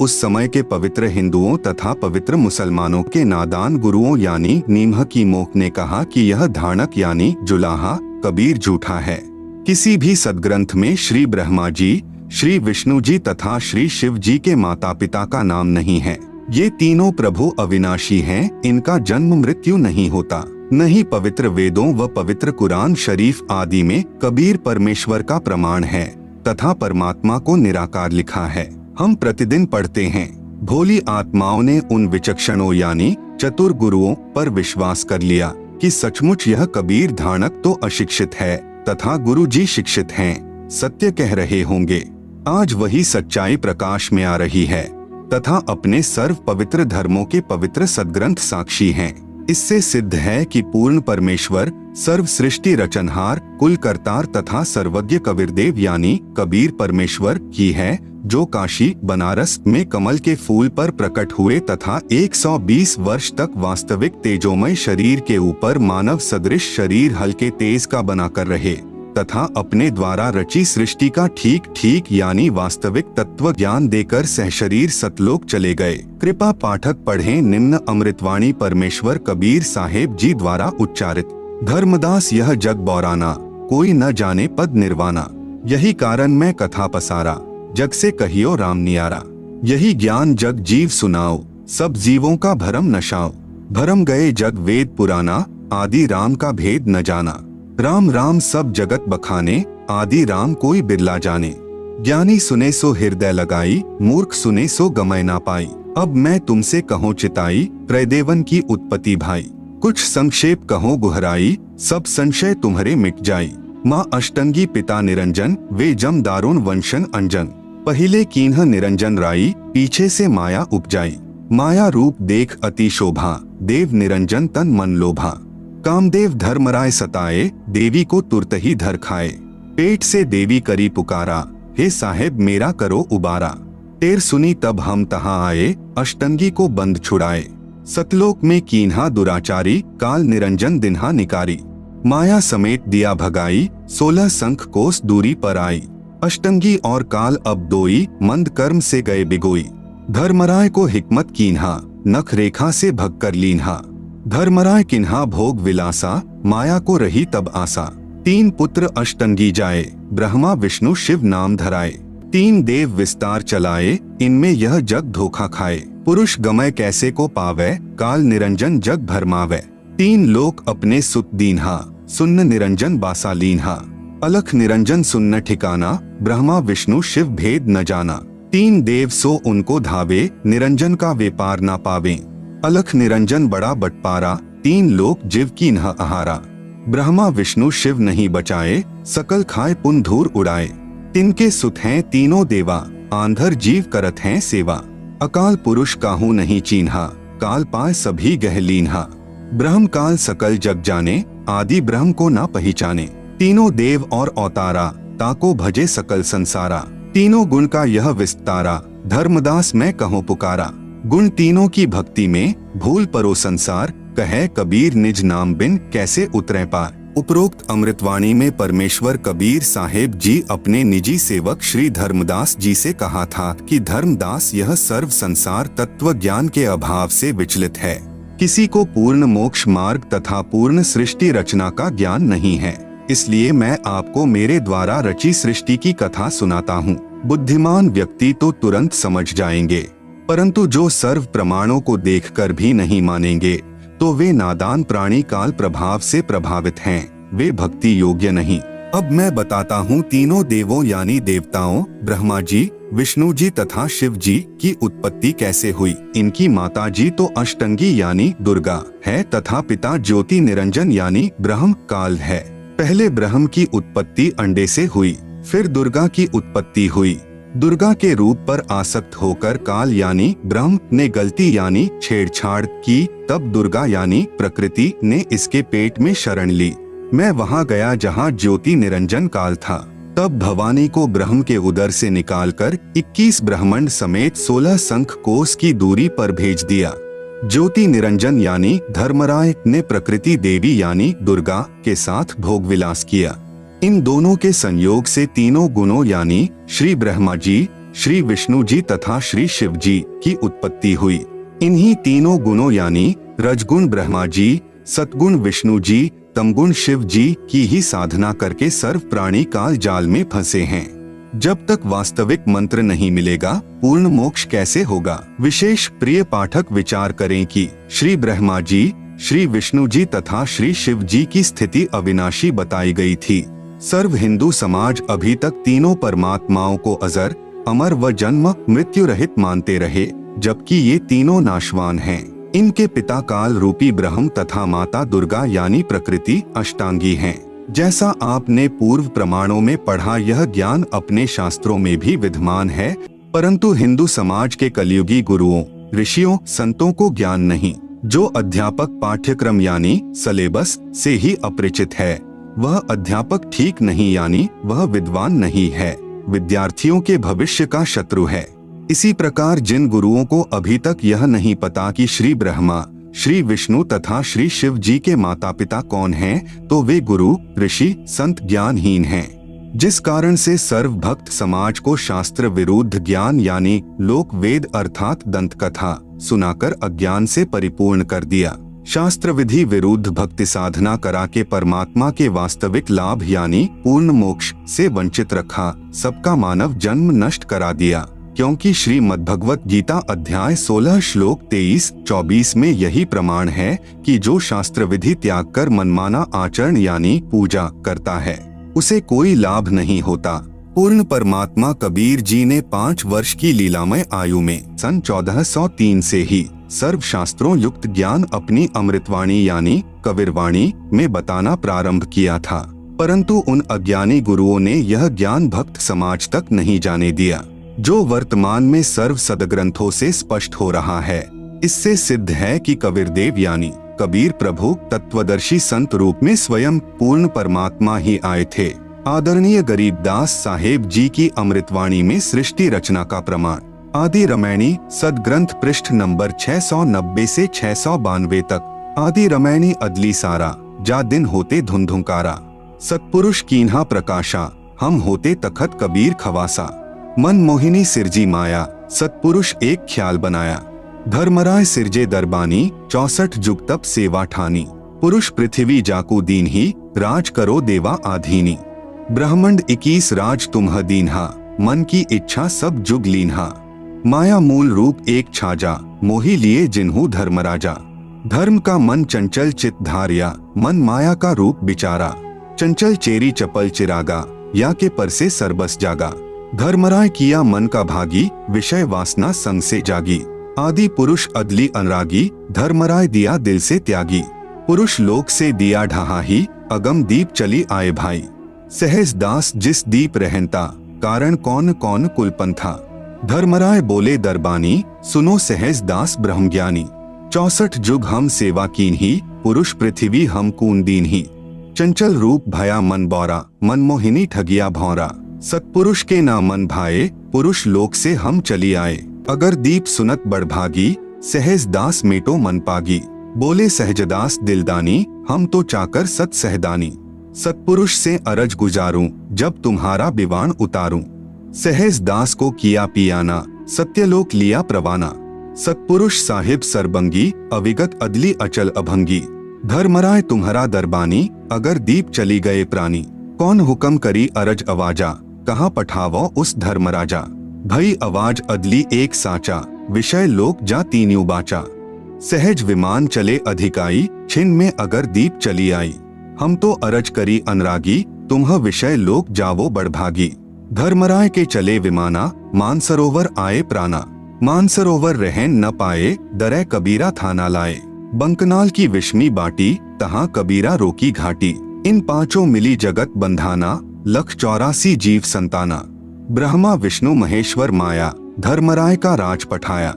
उस समय के पवित्र हिंदुओं तथा पवित्र मुसलमानों के नादान गुरुओं यानी नीमह की मोख ने कहा कि यह धाणक यानी जुलाहा कबीर झूठा है। किसी भी सदग्रंथ में श्री ब्रह्मा जी, श्री विष्णु जी तथा श्री शिव जी के माता पिता का नाम नहीं है। ये तीनों प्रभु अविनाशी हैं, इनका जन्म मृत्यु नहीं होता। नहीं पवित्र वेदों व पवित्र कुरान शरीफ आदि में कबीर परमेश्वर का प्रमाण है तथा परमात्मा को निराकार लिखा है। हम प्रतिदिन पढ़ते हैं। भोली आत्माओं ने उन विचक्षणों यानी चतुर गुरुओं पर विश्वास कर लिया कि सचमुच यह कबीर धाणक तो अशिक्षित है तथा गुरु जी शिक्षित हैं, सत्य कह रहे होंगे। आज वही सच्चाई प्रकाश में आ रही है तथा अपने सर्व पवित्र धर्मों के पवित्र सदग्रंथ साक्षी हैं। इससे सिद्ध है कि पूर्ण परमेश्वर सर्व सृष्टि रचनहार कुल करतार तथा सर्वज्ञ कबीरदेव यानी कबीर परमेश्वर ही है, जो काशी बनारस में कमल के फूल पर प्रकट हुए तथा 120 वर्ष तक वास्तविक तेजोमय शरीर के ऊपर मानव सदृश शरीर हल्के तेज का बनाकर रहे तथा अपने द्वारा रची सृष्टि का ठीक ठीक यानी वास्तविक तत्व ज्ञान देकर सहशरीर सतलोक चले गए। कृपा पाठक पढ़ें निम्न अमृतवाणी परमेश्वर कबीर साहेब जी द्वारा उच्चारित। धर्मदास यह जग बौराना, कोई न जाने पद निर्वाणा। यही कारण मैं कथा पसारा, जग से कहियो राम नियारा। यही ज्ञान जग जीव सुनाओ, सब जीवों का भरम नशाओ। भरम गए जग वेद पुराना, आदि राम का भेद न जाना। राम राम सब जगत बखाने, आदि राम कोई बिरला जाने। ज्ञानी सुने सो हृदय लगाई, मूर्ख सुने सो गमय ना पाई। अब मैं तुमसे कहूँ चिताई, त्रैदेवन की उत्पत्ति भाई। कुछ संक्षेप कहो गुहराई, सब संशय तुम्हारे मिट जाई। माँ अष्टंगी पिता निरंजन, वे जम दारुण वंशन अंजन। पहिले कीन्ह निरंजन राई, पीछे से माया उपजाई। माया रूप देख अति शोभा, देव निरंजन तन मन लोभा। कामदेव धर्मराय सताए, देवी को तुरत ही धर खाए। पेट से देवी करी पुकारा, हे साहेब मेरा करो उबारा। टेर सुनी तब हम तहाँ आए, अष्टंगी को बंद छुड़ाए। सतलोक में कीन्हा दुराचारी, काल निरंजन दिन्हा निकारी। माया समेत दिया भगाई, 16 संख कोस दूरी पर आई। अष्टंगी और काल अब दोई, मंद कर्म से गए बिगोई। धर्मराय को हिकमत कीन्हा, नख रेखा से भग कर लीन्हा। धर्मराय किन्हा भोग विलासा, माया को रही तब आसा। 3 पुत्र अष्टंगी जाए, ब्रह्मा विष्णु शिव नाम धराए। 3 देव विस्तार चलाए, इनमें यह जग धोखा खाए। पुरुष गमय कैसे को पावे, काल निरंजन जग भरमावे। 3 लोक अपने सुत दीन्हा, सुन्न निरंजन बासा लीन्हा। अलख निरंजन सुन्न ठिकाना, ब्रह्मा विष्णु शिव भेद न जाना। 3 देव सो उनको धावे, निरंजन का व्यापार ना पावे। अलख निरंजन बड़ा बटपारा, 3 लोक जीव की न आहारा। ब्रह्मा विष्णु शिव नहीं बचाए, सकल खाए पुन धूर उड़ाए। तिनके सुत हैं तीनों देवा, आंधर जीव करत हैं सेवा। अकाल पुरुष काहू नहीं चीन्हा, काल पाए सभी गह लीन्हा। ब्रह्म काल सकल जग जाने, आदि ब्रह्म को ना पहचाने। तीनों देव और अवतारा, ताको भजे सकल संसारा। तीनों गुण का यह विस्तारा, धर्मदास मैं कहूँ पुकारा। गुण तीनों की भक्ति में, भूल परो संसार। कहे कबीर निज नाम बिन, कैसे उतरे पार। उपरोक्त अमृतवाणी में परमेश्वर कबीर साहेब जी अपने निजी सेवक श्री धर्मदास जी से कहा था कि धर्मदास यह सर्व संसार तत्व ज्ञान के अभाव से विचलित है। किसी को पूर्ण मोक्ष मार्ग तथा पूर्ण सृष्टि रचना का ज्ञान नहीं है। इसलिए मैं आपको मेरे द्वारा रची सृष्टि की कथा सुनाता हूँ। बुद्धिमान व्यक्ति तो तुरंत समझ जाएंगे, परंतु जो सर्व प्रमाणों को देखकर भी नहीं मानेंगे तो वे नादान प्राणी काल प्रभाव से प्रभावित हैं, वे भक्ति योग्य नहीं। अब मैं बताता हूँ तीनों देवों यानी देवताओं ब्रह्मा जी, विष्णु जी तथा शिव जी की उत्पत्ति कैसे हुई। इनकी माता जी तो अष्टंगी यानी दुर्गा है तथा पिता ज्योति निरंजन यानी ब्रह्म काल है। पहले ब्रह्म की उत्पत्ति अंडे से हुई, फिर दुर्गा की उत्पत्ति हुई। दुर्गा के रूप पर आसक्त होकर काल यानी ब्रह्म ने गलती यानी छेड़छाड़ की, तब दुर्गा यानी प्रकृति ने इसके पेट में शरण ली। मैं वहां गया जहां ज्योति निरंजन काल था। तब भवानी को ब्रह्म के उदर से निकालकर 21 ब्रह्मांड समेत 16 संख कोस की दूरी पर भेज दिया। ज्योति निरंजन यानी धर्मराय ने प्रकृति देवी यानी दुर्गा के साथ भोग विलास किया। इन दोनों के संयोग से तीनों गुणों यानी श्री ब्रह्मा जी, श्री विष्णु जी तथा श्री शिव जी की उत्पत्ति हुई। इन्हीं तीनों गुणों यानी रजगुण ब्रह्मा जी, सतगुण विष्णु जी, तमगुण शिव जी की ही साधना करके सर्व प्राणी काल जाल में फंसे हैं। जब तक वास्तविक मंत्र नहीं मिलेगा पूर्ण मोक्ष कैसे होगा। विशेष प्रिय पाठक विचार करें कि श्री ब्रह्मा जी, श्री विष्णु जी तथा श्री शिव जी की स्थिति अविनाशी बताई गई थी। सर्व हिंदू समाज अभी तक तीनों परमात्माओं को अजर, अमर व जन्म मृत्यु रहित मानते रहे, जबकि ये तीनों नाशवान हैं। इनके पिता काल रूपी ब्रह्म तथा माता दुर्गा यानी प्रकृति अष्टांगी हैं। जैसा आपने पूर्व प्रमाणों में पढ़ा, यह ज्ञान अपने शास्त्रों में भी विद्यमान है, परंतु हिंदू समाज के कलयुगी गुरुओं, ऋषियों, संतों को ज्ञान नहीं। जो अध्यापक पाठ्यक्रम यानी सिलेबस से ही अपरिचित है, वह अध्यापक ठीक नहीं यानी वह विद्वान नहीं है, विद्यार्थियों के भविष्य का शत्रु है। इसी प्रकार जिन गुरुओं को अभी तक यह नहीं पता कि श्री ब्रह्मा, श्री विष्णु तथा श्री शिव जी के माता पिता कौन हैं, तो वे गुरु, ऋषि, संत ज्ञानहीन हैं। जिस कारण से सर्व भक्त समाज को शास्त्र विरुद्ध ज्ञान यानी लोक वेद अर्थात दंत कथा सुनाकर अज्ञान से परिपूर्ण कर दिया। शास्त्र विधि विरुद्ध भक्ति साधना करा के परमात्मा के वास्तविक लाभ यानी पूर्ण मोक्ष से वंचित रखा। सबका मानव जन्म नष्ट करा दिया, क्योंकि श्रीमद्भगवत गीता अध्याय 16 श्लोक 23-24 में यही प्रमाण है कि जो शास्त्र विधि त्याग कर मनमाना आचरण यानी पूजा करता है, उसे कोई लाभ नहीं होता। पूर्ण परमात्मा कबीर जी ने 5 वर्ष की लीलामय आयु में सन 1403 से ही सर्व शास्त्रों युक्त ज्ञान अपनी अमृतवाणी यानी कबीरवाणी में बताना प्रारंभ किया था, परंतु उन अज्ञानी गुरुओं ने यह ज्ञान भक्त समाज तक नहीं जाने दिया, जो वर्तमान में सर्व सदग्रंथों से स्पष्ट हो रहा है। इससे सिद्ध है कि कबीरदेव यानी कबीर प्रभु तत्वदर्शी संत रूप में स्वयं पूर्ण परमात्मा ही आए थे। आदरणीय गरीबदास साहेब जी की अमृतवाणी में सृष्टि रचना का प्रमाण आदि रामायणी सदग्रंथ पृष्ठ नंबर 690 से 692 तक। आदि रामायणी अदली सारा, जा दिन होते धुंधुंकारा, सतपुरुष कीन्हा प्रकाशा, हम होते तखत कबीर खवासा। मन मोहिनी सिरजी माया, सतपुरुष एक ख्याल बनाया। धर्मराय सिरजे दरबानी, 64 जुग तप सेवा ठानी। पुरुष पृथ्वी जाकू दीन ही, राज करो देवा आधीनी। ब्रह्मंड 21 राज तुम्ह दीन्हा, मन की इच्छा सब जुग लीन्हा। माया मूल रूप एक छाजा, मोही लिए जिन्हू धर्मराजा। धर्म का मन चंचल चित धारिया, मन माया का रूप बिचारा। चंचल चेरी चपल चिरागा, या के पर से सरबस जागा। धर्मराय किया मन का भागी, विषय वासना संग से जागी। आदि पुरुष अदली अनुरागी, धर्मराय दिया दिल से त्यागी। पुरुष लोक से दिया ढहा ही, अगम दीप चली आए भाई। सहज दास जिस दीप रहनता, कारण कौन कौन कुलपंथा। धर्मराय बोले दरबानी, सुनो सहज दास ब्रह्मज्ञानी। 64 जुग हम सेवा कीन ही, पुरुष पृथ्वी हम कून दीन ही। चंचल रूप भया मन बौरा, मनमोहिनी ठगिया भौरा। सतपुरुष के ना मन भाए, पुरुष लोक से हम चली आए। अगर दीप सुनत बड़भागी, सहज दास मेटो मन पागी। बोले सहजदास दिलदानी, हम तो चाकर सत सहदानी। सतपुरुष से अरज गुजारूं, जब तुम्हारा बिवान उतारूं। सहज दास को किया पियाना, सत्यलोक लिया प्रवाना। सतपुरुष साहिब सरबंगी, अविगत अदली अचल अभंगी। धर्मराय तुम्हारा दरबानी, अगर दीप चली गए प्राणी। कौन हुक्म करी अरज आवाजा, कहाँ पठावो उस धर्मराजा। भई आवाज अदली एक साचा, विषय लोक जा तीन्यू बाचा। सहज विमान चले अधिकाई, छिन में अगर दीप चली आई। हम तो अरज करी अनुरागी, तुम्ह विषय लोक जावो बड़भागी। धर्मराय के चले विमाना, मानसरोवर आए प्राणा। मानसरोवर रहन न पाए, दरै कबीरा थाना लाए। बंकनाल की विषमी बाटी, तहाँ कबीरा रोकी घाटी। इन पांचों मिली जगत बंधाना, 184 जीव संताना। ब्रह्मा विष्णु महेश्वर माया, धर्मराय का राज पठाया।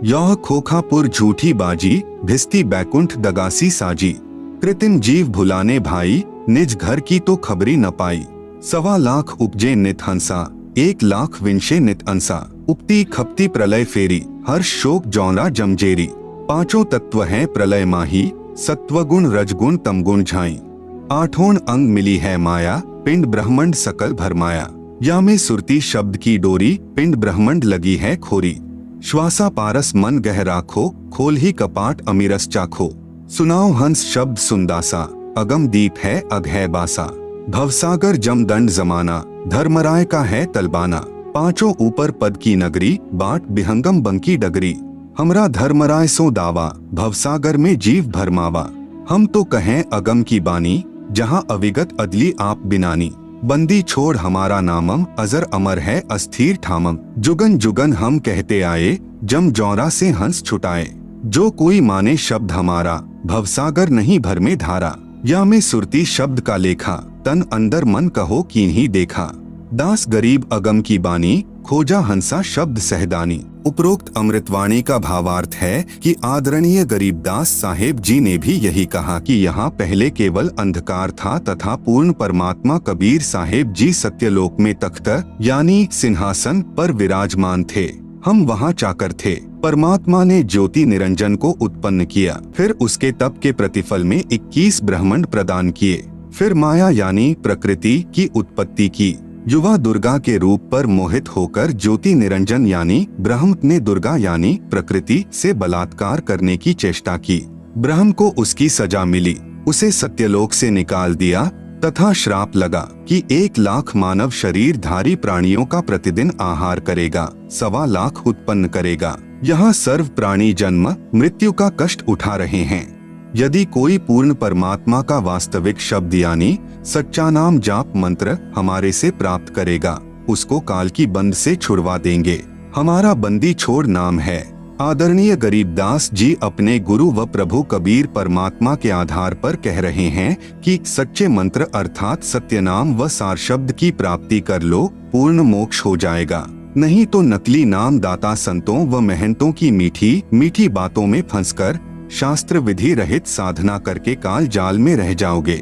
यह खोखापुर झूठी बाजी, भिस्ती बैकुंठ दगासी साजी। कृतिन जीव भुलाने भाई, निज घर की तो खबरी न पाई। 1.25 लाख उपजे नित हंसा, 1 लाख विंशे नित अंसा। उपती खपती प्रलय फेरी, हर्ष शोक जौना जमजेरी। पांचों तत्व हैं प्रलय माही, सत्वगुण रजगुण तमगुण झाई। 8 अंग मिली है माया, पिंड ब्रह्मांड सकल भरमाया। या में सुरती शब्द की डोरी, पिंड ब्रह्मंड लगी है खोरी। श्वासा पारस मन गह राखो, खोल ही कपाट अमीरस चाखो। सुनाओ हंस शब्द सुंदासा, अगम दीप है अग है बासा। भवसागर जमदंड जमाना, धर्मराय का है तलबाना। पांचों ऊपर पद की नगरी, बाट बिहंगम बंकी डगरी। हमरा धर्मराय सो दावा, भवसागर में जीव भरमावा। हम तो कहें अगम की बानी, जहाँ अविगत अदली आप बिनानी। बंदी छोड़ हमारा नामम, अजर अमर है अस्थिर ठामम। जुगन जुगन हम कहते आए, जम जौरा से हंस छुटाए। जो कोई माने शब्द हमारा, भवसागर नहीं भर में धारा। या में सुरती शब्द का लेखा, तन अंदर मन कहो कीन्ही देखा। दास गरीब अगम की बानी, खोजा हंसा शब्द सहदानी। उपरोक्त अमृतवाणी का भावार्थ है कि आदरणीय गरीबदास साहेब जी ने भी यही कहा कि यहाँ पहले केवल अंधकार था तथा पूर्ण परमात्मा कबीर साहेब जी सत्यलोक में तख्त यानी सिंहासन पर विराजमान थे। हम वहाँ चाकर थे। परमात्मा ने ज्योति निरंजन को उत्पन्न किया, फिर उसके तप के प्रतिफल में 21 ब्रह्मांड प्रदान किए। फिर माया यानी प्रकृति की उत्पत्ति की। युवा दुर्गा के रूप पर मोहित होकर ज्योति निरंजन यानी ब्रह्म ने दुर्गा यानी प्रकृति से बलात्कार करने की चेष्टा की। ब्रह्म को उसकी सजा मिली, उसे सत्यलोक से निकाल दिया तथा श्राप लगा कि 1 लाख मानव शरीरधारी प्राणियों का प्रतिदिन आहार करेगा, 1.25 लाख उत्पन्न करेगा। यहाँ सर्व प्राणी जन्म मृत्यु का कष्ट उठा रहे हैं। यदि कोई पूर्ण परमात्मा का वास्तविक शब्द यानी सच्चा नाम जाप मंत्र हमारे से प्राप्त करेगा, उसको काल की बंद से छुड़वा देंगे। हमारा बंदी छोड़ नाम है। आदरणीय गरीबदास जी अपने गुरु व प्रभु कबीर परमात्मा के आधार पर कह रहे हैं कि सच्चे मंत्र अर्थात सत्य नाम व सार शब्द की प्राप्ति कर लो, पूर्ण मोक्ष हो जाएगा। नहीं तो नकली नाम दाता संतों व महंतों की मीठी मीठी बातों में फंसकर शास्त्र विधि रहित साधना करके काल जाल में रह जाओगे।